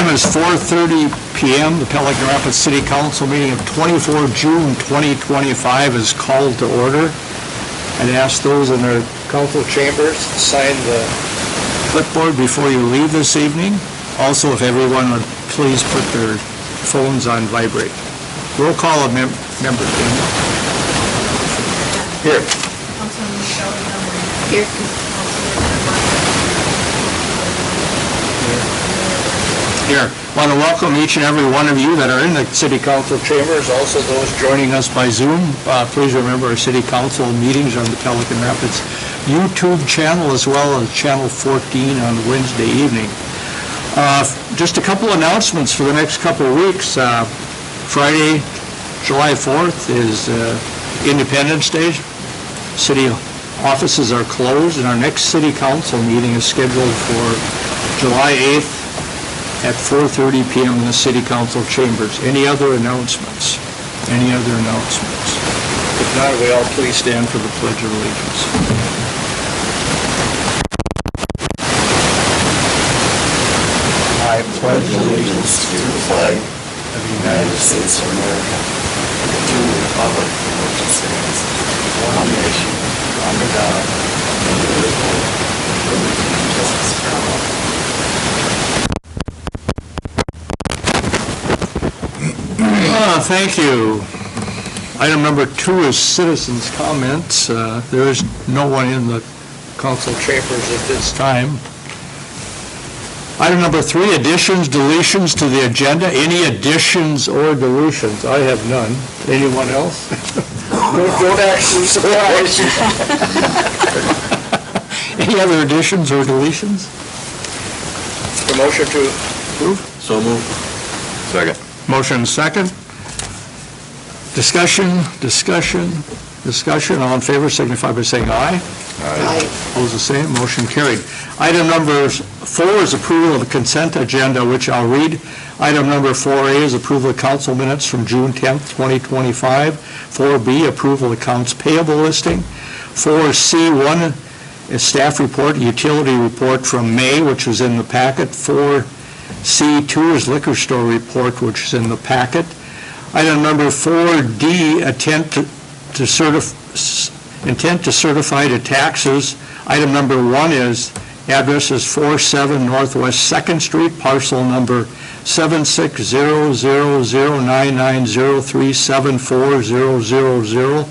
time is 4:30 p.m. The Pelican Rapids City Council meeting of 24 June 2025 is called to order. I'd ask those in their council chambers to sign the clipboard before you leave this evening. Also, if everyone would please put their phones on vibrate. Roll call of members. Here. Here. Here. I want to welcome each and every one of you that are in the City Council chambers, also those joining us by Zoom. Please remember our City Council meetings are on the Pelican Rapids YouTube channel as well as Channel 14 on Wednesday evening. Just a couple announcements for the next couple of weeks. Friday, July 4th is Independence Day. City offices are closed, and our next City Council meeting is scheduled for July 8th at 4:30 p.m. in the City Council chambers. Any other announcements? Any other announcements? If not, we all please stand for the Pledge of Allegiance. I pledge allegiance to the flag of the United States of America, and to the republic for which it stands, one nation, under God, indivisible, with liberty and justice for all. Thank you. Item number 2 is citizens' comments. There is no one in the council chambers at this time. Item number 3, additions, deletions to the agenda. Any additions or deletions? I have none. Anyone else? Don't actually surprise. Any other additions or deletions? The motion to approve? So moved. Second. Motion second. Discussion. All in favor signify by saying aye. Aye. Opposed, the same. Motion carried. Item number 4 is approval of the consent agenda, which I'll read. Item number 4A is approval of council minutes from June 10th, 2025. 4B, approval of accounts payable listing. 4C1 is staff report, utility report from May, which is in the packet. 4C2 is liquor store report, which is in the packet. Item number 4D, intent to certify to taxes. Item number 1 is address is 47 Northwest 2nd Street, parcel number 76000990374000.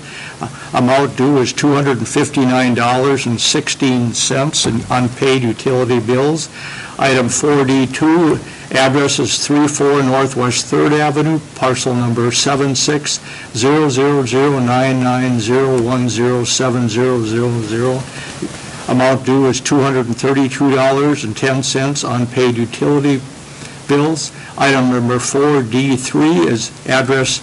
Amount due is $259.16 in unpaid utility bills. Item 4D2, address is 34 Northwest 3rd Avenue, parcel number 76000990107000. Amount due is $232.10 unpaid utility bills. Item number 4D3 is address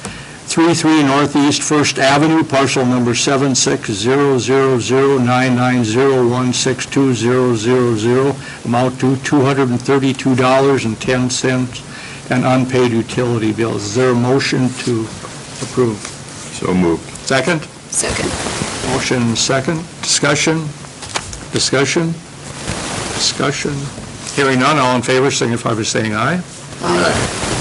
33 Northeast 1st Avenue, parcel number 76000990162000. Amount due $232.10 and unpaid utility bills. Is there a motion to approve? So moved. Second? Second. Motion second. Discussion? Hearing none, all in favor signify by saying aye. Aye.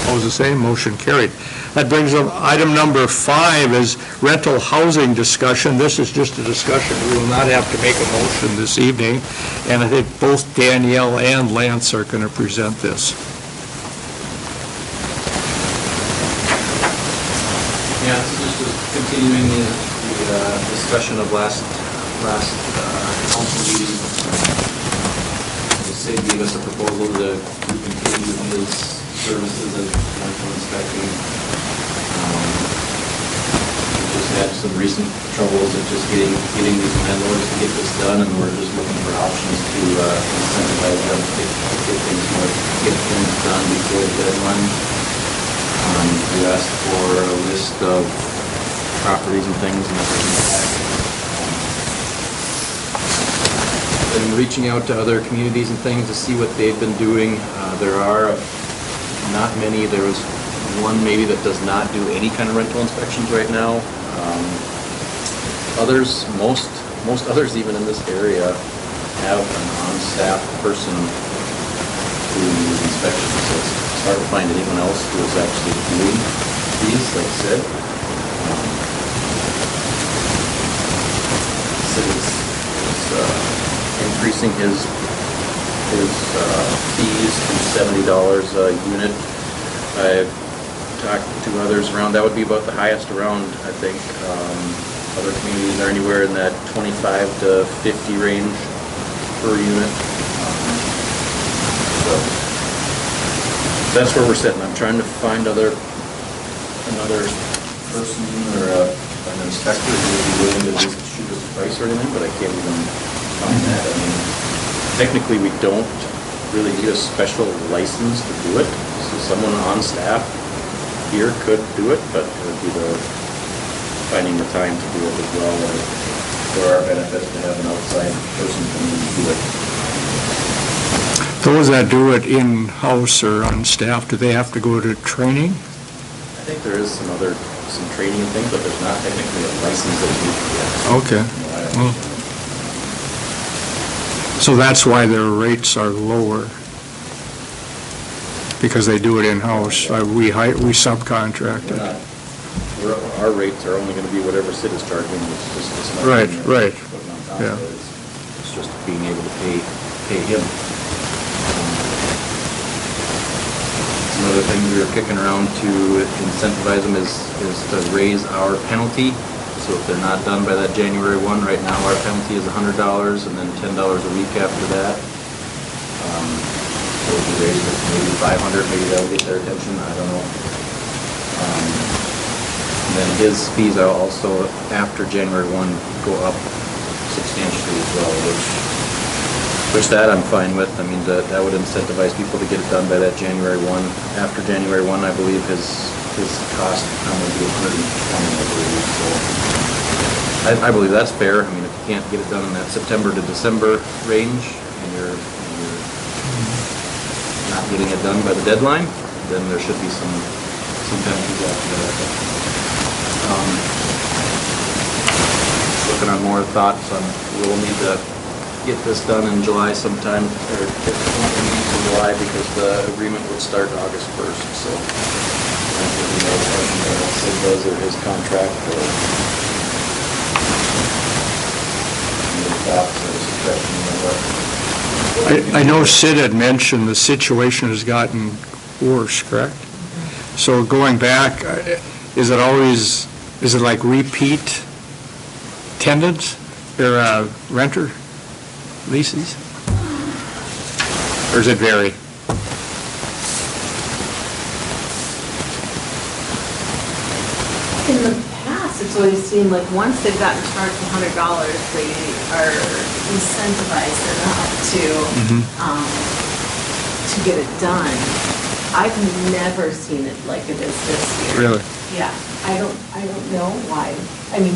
Opposed, the same. Motion carried. That brings up item number 5 is rental housing discussion. This is just a discussion. We will not have to make a motion this evening, and I think both Danielle and Lance are going to present this. Yeah, this is just continuing the discussion of last council meeting. The city gave us a proposal to continue his services as rental inspecting. We just had some recent troubles of just getting these landlords to get this done, and we're just looking for options to incentivize them to get things done before the deadline. We asked for a list of properties and things, and been reaching out to other communities and things to see what they've been doing. There are not many. There was one maybe that does not do any kind of rental inspections right now. Most others even in this area have an on-staff person who do inspection It's hard to find anyone else who is actually doing these, like I said. Sid is increasing his fees to $70 a unit. I've talked to others around, that would be about the highest around, I think. Other communities are anywhere in that 25 to 50 range per unit. So that's where we're sitting. I'm trying to find another person or an inspector who would be willing to just shoot us a price or anything, but I can't even find that. I mean, technically we don't really need a special license to do it. So someone on staff here could do it, but it would be finding the time to do it as well. There are benefits to have an outside person come in and do it. Those that do it in-house or on staff, do they have to go to training? I think there is some training and things, but there's not technically a license that you need to get. Okay. Well, so that's why their rates are lower, because they do it in-house. We subcontract it. Our rates are only going to be whatever Sid is charging. It's not Right. putting on top Yeah. of it. It's just being able to pay him. Some other things we were kicking around to incentivize them is to raise our penalty. So if they're not done by that January 1, right now our penalty is $100 and then $10 a week after that. So if we raise it to maybe 500, maybe that'll get their attention, I don't know. And then his fees are also, after January 1, go up substantially as well, which that I'm fine with. I mean, that would incentivize people to get it done by that January 1. After January 1, I believe his cost would be $120, I believe. So I believe that's fair. I mean, if you can't get it done in that September to December range, and you're not getting it done by the deadline, then there should be some penalties after that. Looking on more thoughts on, we'll need to get this done in July sometime, or get in July, because the agreement would start August 1st, so. I don't really know what Sid does or his contract, or any thoughts or suggestions on what. I know Sid had mentioned the situation has gotten worse, correct? So going back, is it like repeat tenants or renter leases? Or does it vary? In the past, it's always seemed like once they've gotten charged $100, they are incentivized enough to get it done. I've never seen it like it is this year. Really? Yeah, I don't know why. I mean,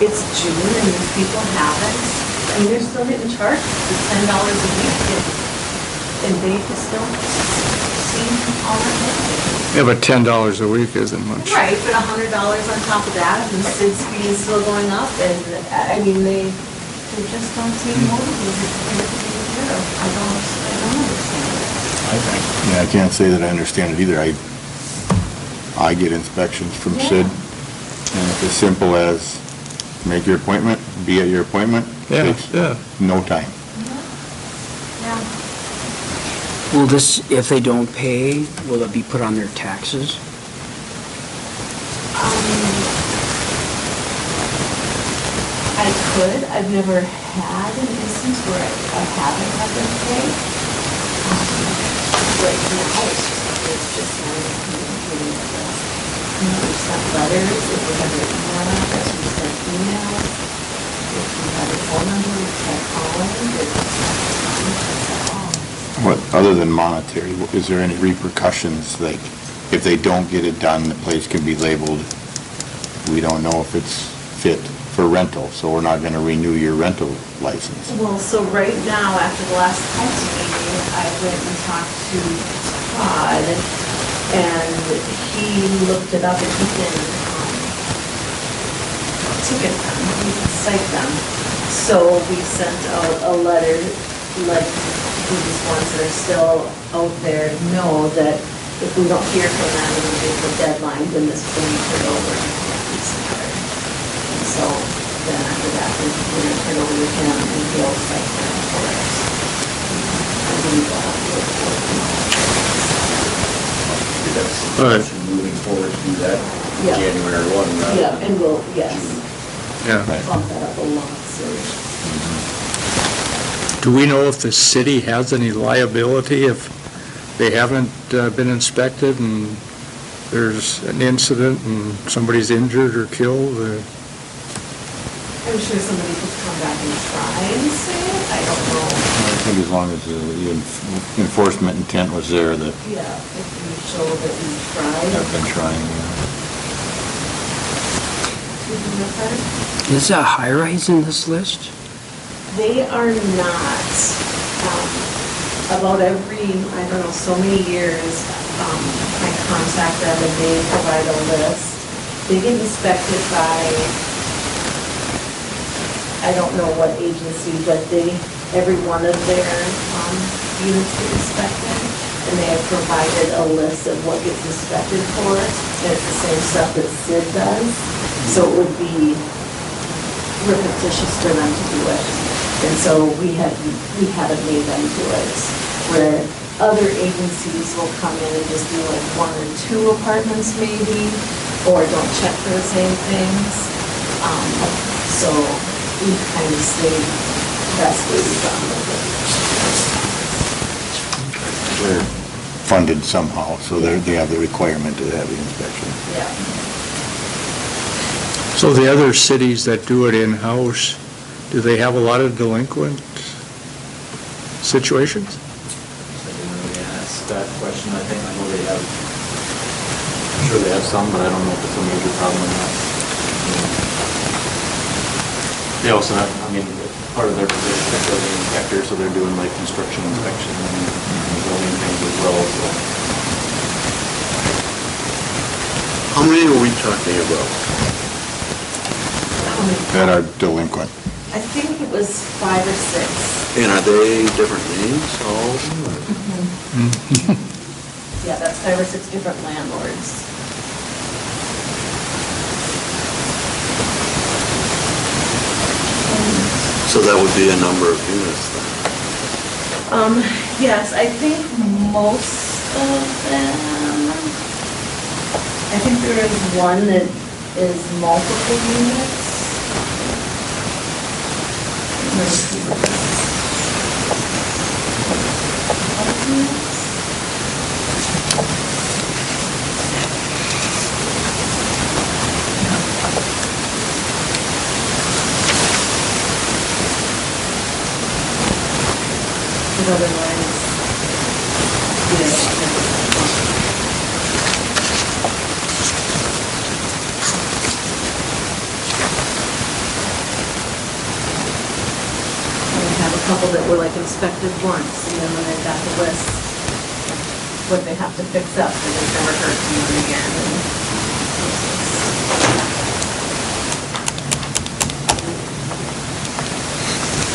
it's June and these people haven't, I mean, they're still getting charged for $10 a week and they just don't seem all that much. Yeah, but $10 a week isn't much. Right, but $100 on top of that, and Sid's fee is still going up, and, I mean, they just don't seem motivated to take care of. I don't understand it. Yeah, I can't say that I understand it either. I get inspections from Yeah. Sid, and it's as simple as make your appointment, be at your appointment. Yeah, Takes yeah. no time. Yeah. Will this, if they don't pay, will it be put on their taxes? I could, I've never had an instance where I haven't had them pay. Right now, it's just not communicating with us. We've sent letters, if we have your email address, we sent emails. If you have a phone number, we tried calling, that's all. What, other than monetary, is there any repercussions, like, if they don't get it done, the place can be labeled, we don't know if it's fit for rental, so we're not gonna renew your rental license? Well, so right now, after the last council meeting, I went and talked to Todd, and he looked it up, and he can ticket them, he can cite them. So we sent out a letter, letting these ones that are still out there know that if we don't hear from them and we give the deadline, then this will be turned over to police and fire. And so then after that, we're gonna turn over to him and he'll cite them for it. I believe we'll have to go forward and all. That's All right. moving forward to do that Yeah. January 1, rather Yeah, than and we'll, yes, Yeah. bump that up a lot, so. Do we know if the city has any liability if they haven't been inspected and there's an incident and somebody's injured or killed? I'm sure somebody could come back and try and say it, I don't know. I think as long as the enforcement intent was there, that Yeah, if you show that you tried. I've been trying, yeah. Is a high-rise in this list? They are not, about every, I don't know, so many years, I contact them and they provide a list. They get inspected by, I don't know what agency, but every one of their, units get inspected. And they have provided a list of what gets inspected for it, and it's the same stuff that Sid does. So it would be repetitious for them to do it. And so we haven't made them do it. Where other agencies will come in and just do like 1 or 2 apartments maybe, or don't check for the same things. So we kind of stayed, that's what we've done with it. They're funded somehow, so they have the requirement to have the inspection. Yeah. So the other cities that do it in-house, do they have a lot of delinquent situations? I didn't really ask that question. I know they have, I'm sure they have some, but I don't know if it's a major problem or not. They also have, part of their position is building inspector, so they're doing like construction inspection and building things as well, so. How many are we talking about? That are delinquent. I think it was 5 or 6. And are they different names, all of them? Yeah, that's 5 or 6 different landlords. So that would be a number of units then? Yes, I think most of them, I think there is one that is multiple units. Let me see what this is. 12 units? But otherwise, I have a couple that were like inspected once, and then when they got the list, what they have to fix up, and it's never hurt to do it again.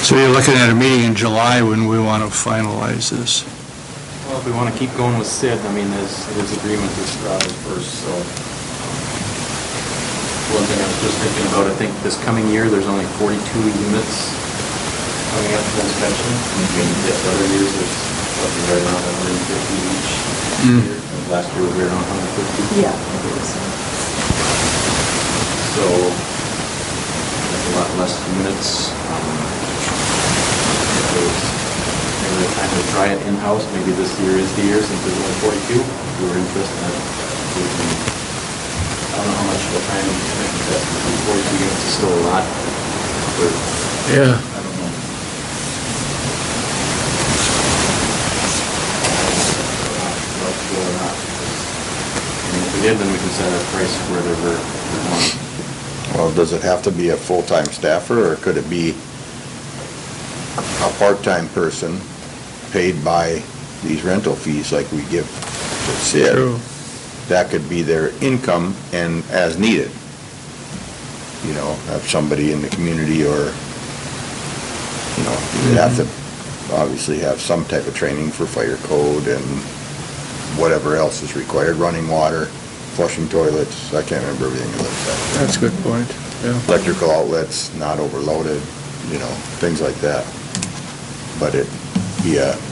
So you're looking at a meeting in July when we want to finalize this. Well, if we want to keep going with Sid, his agreement is first, so. One thing I was just thinking about, I think this coming year, there's only 42 units coming up for inspection. The other years, there's something right around 150 each year. And last year, we were around 150. Yeah, I think so. So, that's a lot less units. If there's maybe the time to try it in-house, maybe this year is the year since there's only 42. If you were interested in it, I don't know how much of a time investment, 42 units is still a lot. But Yeah. I don't know. Or not. If we did, then we can set a price wherever we want. Well, does it have to be a full-time staffer, or could it be a part-time person paid by these rental fees like we give to Sid? True. That could be their income and as needed. You know, have somebody in the community, or, you know, you'd have to obviously have some type of training for fire code and whatever else is required, running water, flushing toilets, I can't remember everything it looks like. That's a good point, yeah. Electrical outlets, not overloaded, things like that. But it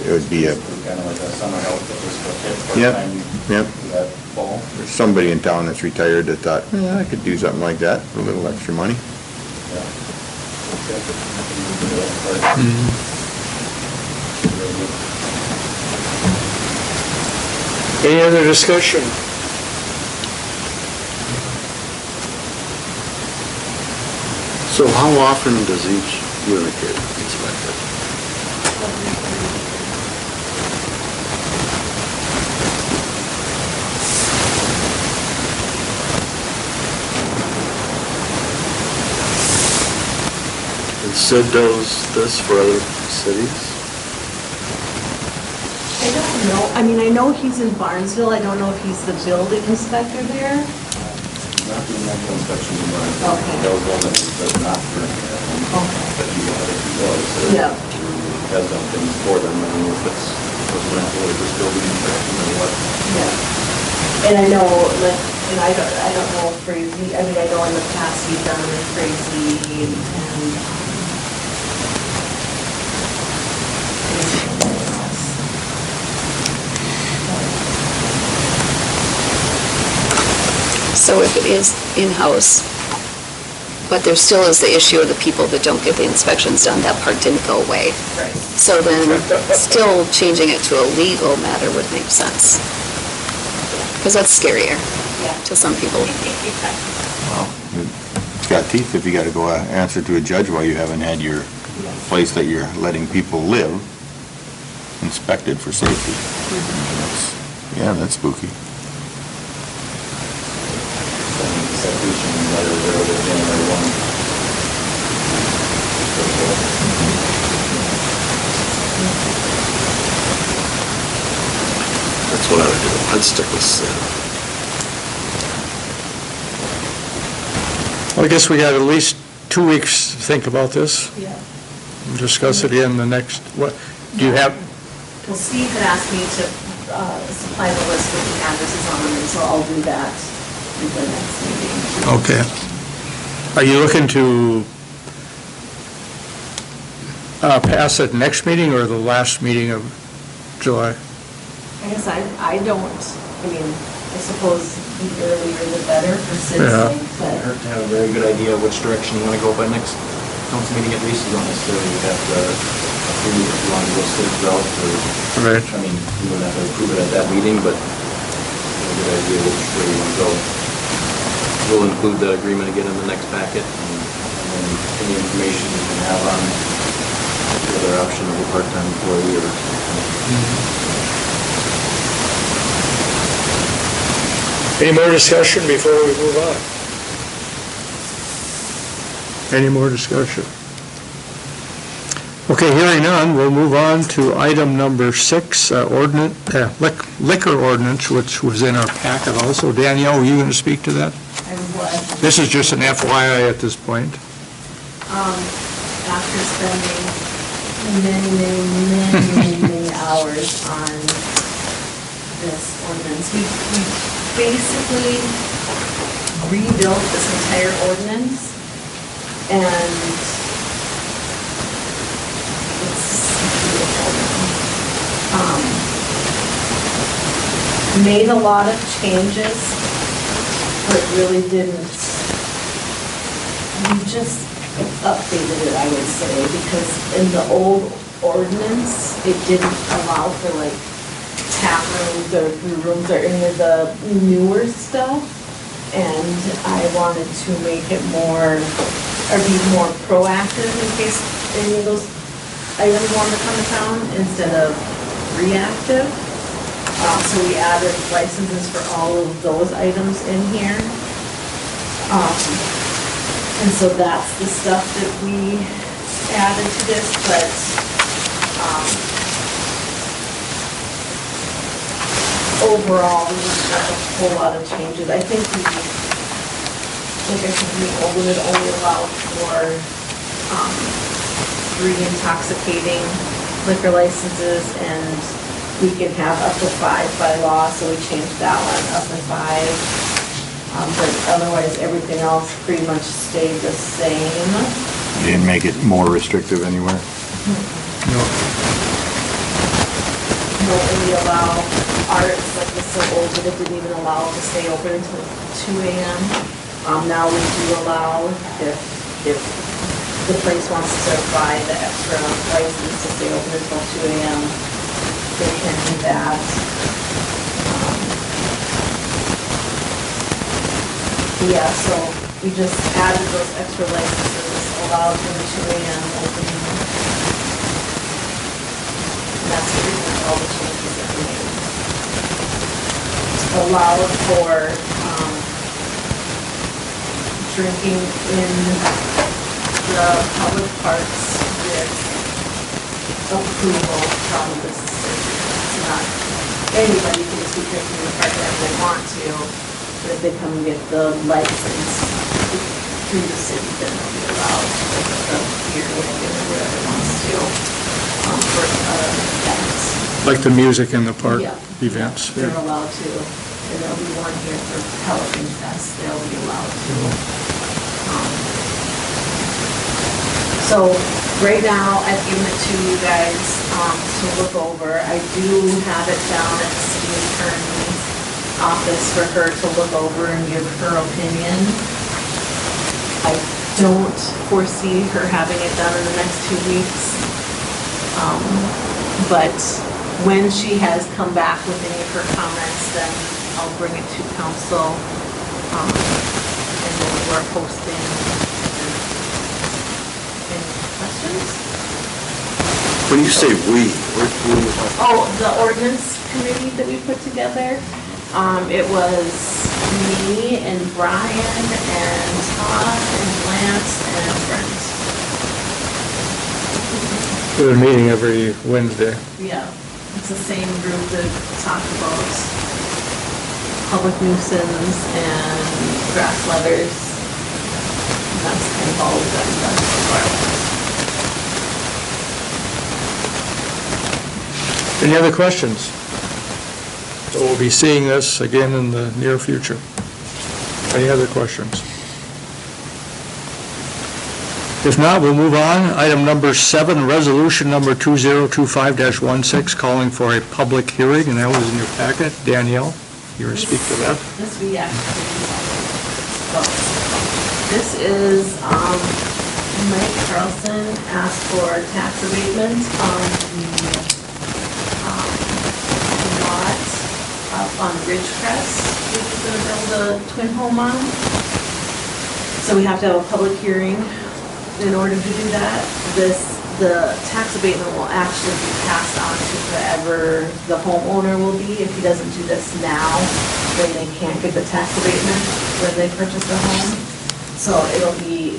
would be a, Kind of like a summer help that was for Yep, part-time yep. that fall. There's somebody in town that's retired that thought, I could do something like that for a little extra money. Any other discussion? So how often does each unit get inspected? And Sid does this for other cities? I don't know, I know he's in Barnesville, I don't know if he's the building inspector there. Not the medical inspection in mind. Okay. That was one that does not burn at home. Okay. But he does. Yeah. Has done things for them. I don't know if it's rental or just building inspection or what. Yeah. And I know, and I don't know if Crazy, I know in the past he's done with Crazy and So if it is in-house, but there still is the issue of the people that don't get the inspections done, that part didn't go away. Right. So then, still changing it to a legal matter would make sense. Because that's scarier Yeah. to some people. Well, it's got teeth if you gotta go answer to a judge while you haven't had your place that you're letting people live inspected for safety. Yeah, that's spooky. Citation letter there with January 1. That's what I would do. I'd stick with Sid. Well, I guess we got at least 2 weeks to think about this, Yeah. and discuss it in the next, what, do you have, Well, Steve had asked me to supply the list with the addresses on them, and so I'll do that in the next meeting. okay. Are you looking to pass it next meeting or the last meeting of July? I guess I don't, I suppose the earlier the better for Sid's Yeah. sake, It but, hurt to have a very good idea of which direction you want to go by next council meeting at least. You don't necessarily have to approve if you want to go Sid's route or, Right. you wouldn't have to approve it at that meeting, but you have a good idea which way you want to go. We'll include that agreement again in the next packet and then any information you can have on the other option of a part-time employee or. Any more discussion before we move on? Any more discussion? Okay, hearing none, we'll move on to item number 6, liquor ordinance, which was in our packet also. Danielle, were you going to speak to that? I was, This is just an FYI at this point. after spending many hours on this ordinance, we basically rebuilt this entire ordinance, and it's beautiful. Made a lot of changes, but really didn't, we just updated it, I would say, because in the old ordinance, it didn't allow for like tap rooms or brew rooms or any of the newer stuff. And I wanted to make it more, or be more proactive in case any of those items wanted to come to town instead of reactive. So we added licenses for all of those items in here. And so that's the stuff that we added to this, but, overall, we didn't have a whole lot of changes. I think we, like I said, we would only allow for, 3 intoxicating liquor licenses and we can have up to 5 by law, so we changed that one up to 5. But otherwise, everything else pretty much stayed the same. You didn't make it more restrictive anywhere? No. No, and we allow arts, like it's so old that it didn't even allow to stay open until 2 a.m. Now we do allow, if the place wants to buy the extra license to stay open until 2 a.m., they can do that. Yeah, so we just added those extra licenses allowed for the 2 a.m. opening. And that's pretty much all the changes that we made. Allowed for drinking in the public parks with approval from the city. It's not, anybody can just be drinking in the park whenever they want to, but if they come and get the license through the city, then they'll be allowed to pick up the beer or whatever it wants to for events. Like the music in the park Yeah. events. They're allowed to, and there'll be one here for Pelican Fest, they'll be allowed to. So, right now, I've given it to you guys to look over. I do have it down at the city attorney's office for her to look over and give her opinion. I don't foresee her having it done in the next 2 weeks. But when she has come back with any of her comments, then I'll bring it to council, and we're posting. Any questions? When you say we, what are you talking about? Oh, the ordinance committee that we put together, it was me and Brian and Todd and Lance and Brent. We're meeting every Wednesday. Yeah, it's the same group that talked about public nuisance and grass leathers. And that's kind of all we've done so far. Any other questions? So we'll be seeing this again in the near future. Any other questions? If not, we'll move on. Item number 7, resolution number 2025-16, calling for a public hearing, and that was in your packet. Danielle, you want to speak to that? This we actually, this is, Mike Carlson asked for tax abatement on the lot up on Ridgecrest, which is gonna build a twin home on. So we have to have a public hearing in order to do that. The tax abatement will actually be passed on to whoever the homeowner will be. If he doesn't do this now, then they can't get the tax abatement when they purchase the home. So it'll be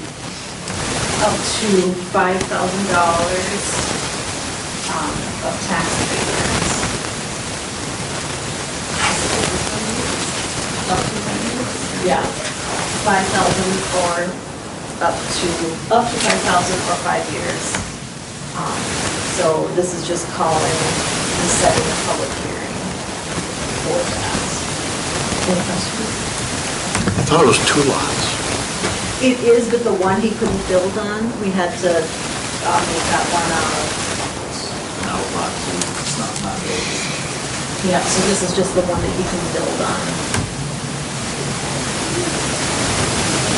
up to $5,000 of tax abatement. Up to 5 years? Yeah, 5,000 or up to 5,000 for 5 years. So this is just calling and setting a public hearing for that. Any questions? I thought it was 2 lots. It is, but the one he couldn't build on, we had to make that one Outlot, it's not big. yeah, so this is just the one that he can build on.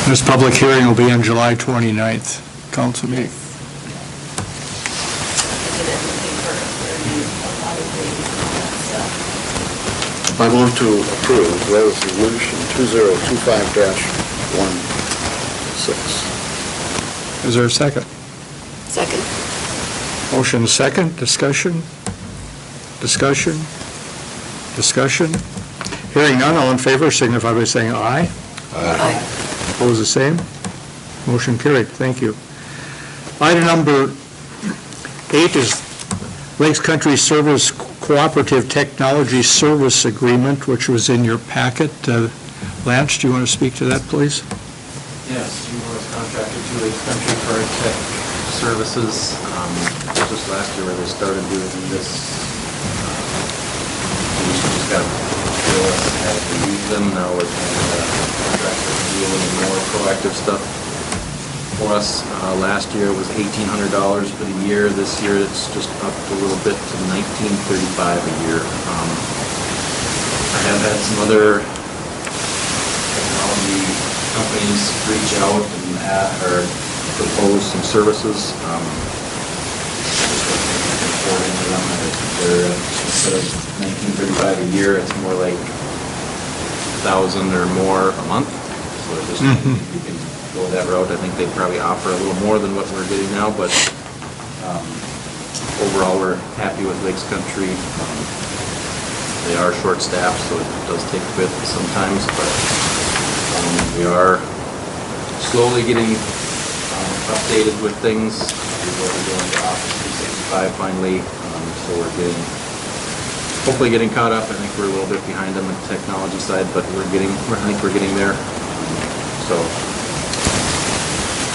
This public hearing will be on July 29th, council meeting. Get everything for a lot of things and all that stuff. I move to approve resolution 2025-16. Is there a second? Second. Motion second, discussion? Discussion? Discussion? Hearing none, all in favor signify by saying aye. Aye. Opposed, the same? Motion carried, thank you. Item number 8 is Lakes Country Service Cooperative Technology Service Agreement, which was in your packet. Lance, do you want to speak to that, please? Yes, you was contracted to Lakes Country for our tech services. Just last year where they started doing this them. Now we're trying to contract to do a little more proactive stuff for us. Last year it was $1,800 for the year. This year it's just up a little bit to $1,935 a year. I have had some other technology companies reach out and or propose some services. They're, instead of $1,935 a year, it's more like $1,000 or more a month. So it just, you can go that route. I think they probably offer a little more than what we're getting now, but overall, we're happy with Lakes Country. They are short-staffed, so it does take a bit sometimes, but we are slowly getting updated with things. We're going to Office 365 finally, so we're hopefully getting caught up. I think we're a little bit behind them on the technology side, but I think we're getting there. So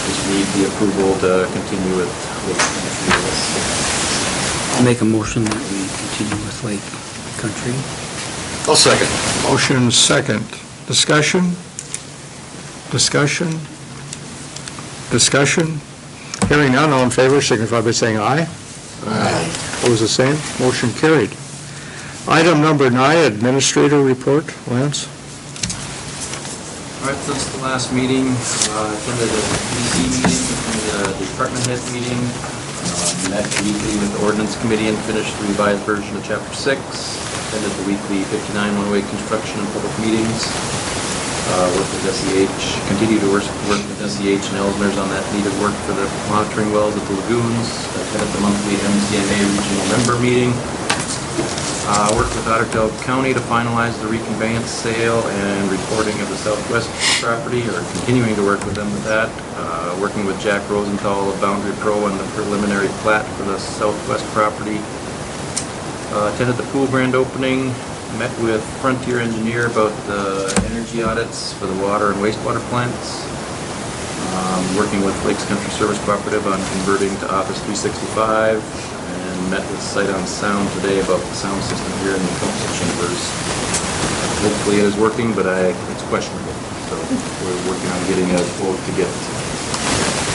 just need the approval to continue with this. I'll make a motion that we continue with Lake Country. I'll second. Motion second. Discussion? Discussion? Discussion? Hearing none, all in favor, signify by saying aye. Aye. Opposed, the same. Motion carried. Item number 9, Administrator Report. Lance? All right, since the last meeting, attended a DC meeting, and a department head meeting, met weekly with the ordinance committee and finished the revised version of Chapter 6, attended the weekly 59 one-way construction and public meetings, worked with SEH, continue to work with SEH and Ellesmere's on that needed work for the monitoring wells at the lagoons, attended the monthly MCMA regional member meeting, worked with Otter Tail County to finalize the reconveyance sale and reporting of the Southwest property, or continuing to work with them with that. Working with Jack Rosenthal of Boundary Pro on the preliminary plat for the Southwest property. Attended the pool grand opening, met with Frontier Engineer about the energy audits for the water and wastewater plants. Working with Lakes Country Service Cooperative on converting to Office 365. Met with Sight on Sound today about the sound system here in the council chambers. Hopefully it is working, but it's questionable. So we're working on getting a quote to get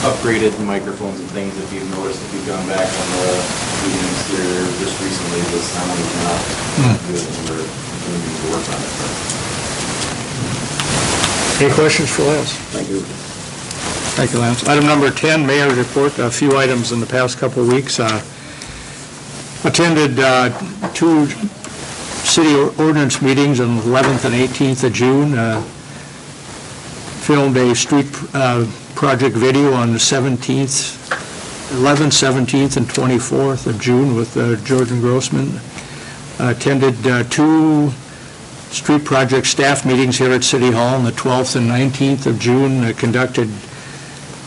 upgraded microphones and things. If you've noticed, if you've gone back on the meetings here just recently, the sound is not good, and we're continuing to work on it. Any questions for Lance? Thank you. Thank you, Lance. Item number 10, Mayor's Report. A few items in the past couple of weeks. Attended 2 city ordinance meetings on the 11th and 18th of June. Filmed a street project video on the 17th, 11th, 17th, and 24th of June with Jordan Grossman. Attended 2 street project staff meetings here at City Hall on the 12th and 19th of June. Conducted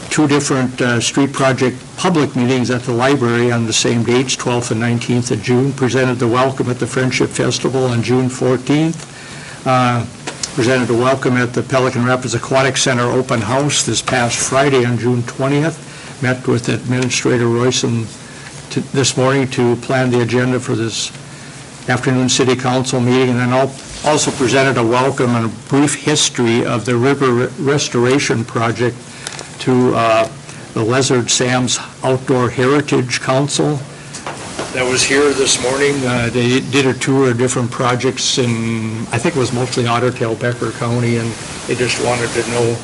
2 different street project public meetings at the library on the same dates, 12th and 19th of June. Presented the welcome at the Friendship Festival on June 14th. Presented a welcome at the Pelican Rapids Aquatic Center open house this past Friday on June 20th. Met with Administrator Royson this morning to plan the agenda for this afternoon City Council meeting, and then also presented a welcome and a brief history of the river restoration project to the Lizard Sam's Outdoor Heritage Council that was here this morning. They did a tour of different projects in, I think it was mostly Otter Tail, Becker County, and they just wanted to know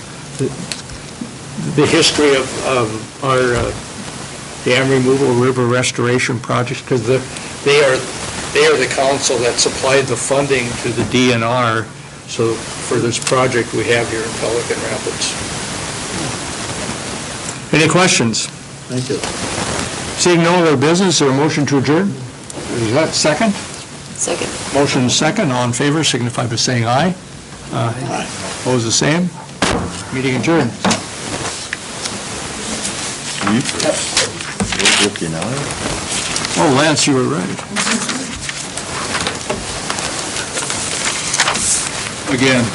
the history of our dam removal, river restoration projects, because they are the council that supplied the funding to the DNR. So for this project we have here in Pelican Rapids. Any questions? Thank you. Seeing no other business, or a motion to adjourn? Is that second? Second. Motion second. All in favor signify by saying aye. Aye. Opposed, the same. Meeting adjourned. You know? Oh, Lance, you were right. Again.